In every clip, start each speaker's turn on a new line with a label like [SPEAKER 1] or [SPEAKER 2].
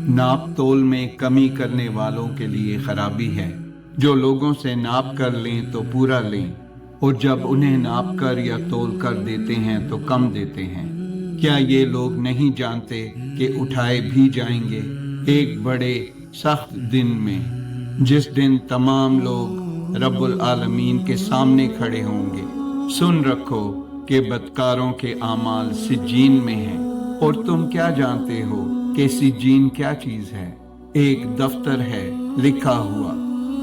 [SPEAKER 1] नाप तोल में कमी करने वालों के लिए खराबी है। जो लोगों से नाप कर लें तो पूरा लें, और जब उन्हें नाप कर या तोल कर देते हैं तो कम देते हैं। क्या ये लोग नहीं जानते कि उठाए भी जाएंगे एक बड़े सख्त दिन में, जिस दिन तमाम लोग रब्बुल आलमीन के सामने खड़े होंगे। सुन रखो कि बदकारों के आमाल सिज्जीन में हैं, और तुम क्या जानते हो कि सिज्जीन क्या चीज है? एक दफ्तर है लिखा हुआ।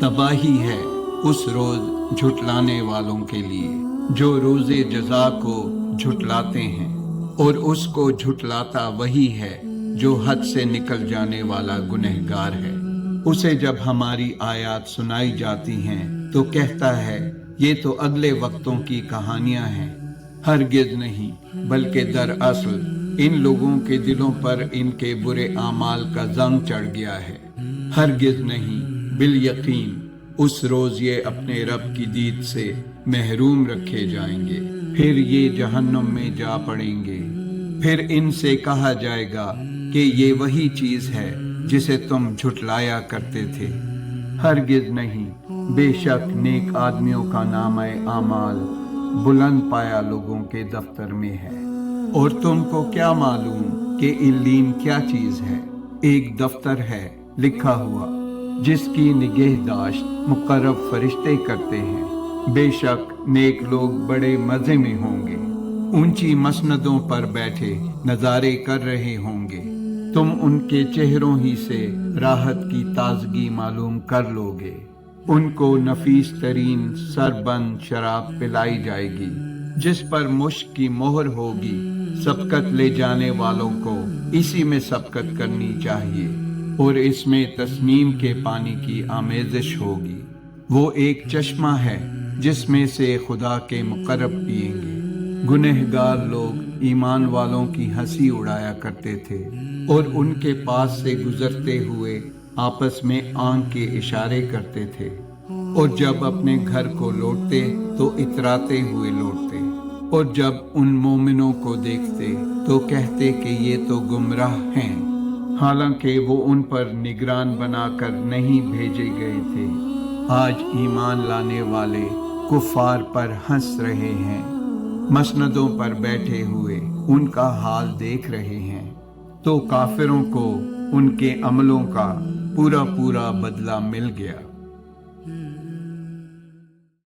[SPEAKER 1] तबाही है उस रोज झुटलाने वालों के लिए जो रोजे जजा को झुटलाते हैं, और उसको झुटलाता वही है जो हद से निकल जाने वाला गुनहगार है। उसे जब हमारी आयत सुनाई जाती हैं तो कहता है ये तो अगले वक्तों की कहानियां हैं। हरगिज नहीं, बल्कि दरअसल इन लोगों के दिलों पर इनके बुरे आमाल का जंग चढ़ गया है। हरगिज नहीं, बिल यकीन उस रोज ये अपने रब की दीद से महरूम रखे जाएंगे, फिर ये जहन्नुम में जा पड़ेंगे। फिर इनसे कहा जाएगा कि ये वही चीज है जिसे तुम झुटलाया करते थे। हरगिज नहीं, बेशक नेक आदमियों का नाम-ए आमाल बुलंद पाया लोगों के दफ्तर में है। और तुमको क्या मालूम कि इल्लीन क्या चीज है? एक दफ्तर है लिखा हुआ जिसकी निगहदाश्त मुकर्रब फरिश्ते करते हैं। बेशक नेक लोग बड़े मजे में होंगे, ऊंची मसनदों पर बैठे नजारे कर रहे होंगे। तुम उनके चेहरों ही से राहत की ताजगी मालूम कर लोगे। उनको नफीस तरीन सरबंद शराब पिलाई जाएगी जिस पर मुश्क की मोहर होगी। सबकत ले जाने वालों को इसी में सबकत करनी चाहिए, और इसमें तस्नीम के पानी की आमेजिश होगी। वो एक चश्मा है जिसमें से खुदा के मुकर्रब पिएंगे। गुनहगार लोग ईमान वालों की हंसी उड़ाया करते थे, और उनके पास से गुजरते हुए आपस में आंख के इशारे करते थे, और जब अपने घर को लौटते तो इतराते हुए लौटते, और जब उन मोमिनों को देखते तो कहते कि ये तो गुमराह हैं, हालांकि वो उन पर निगरान बनाकर नहीं भेजे गए थे। आज ईमान लाने वाले कुफार पर हंस रहे हैं, मसनदों पर बैठे हुए उनका हाल देख रहे हैं, तो काफिरों को उनके अमलों का पूरा पूरा बदला मिल गया।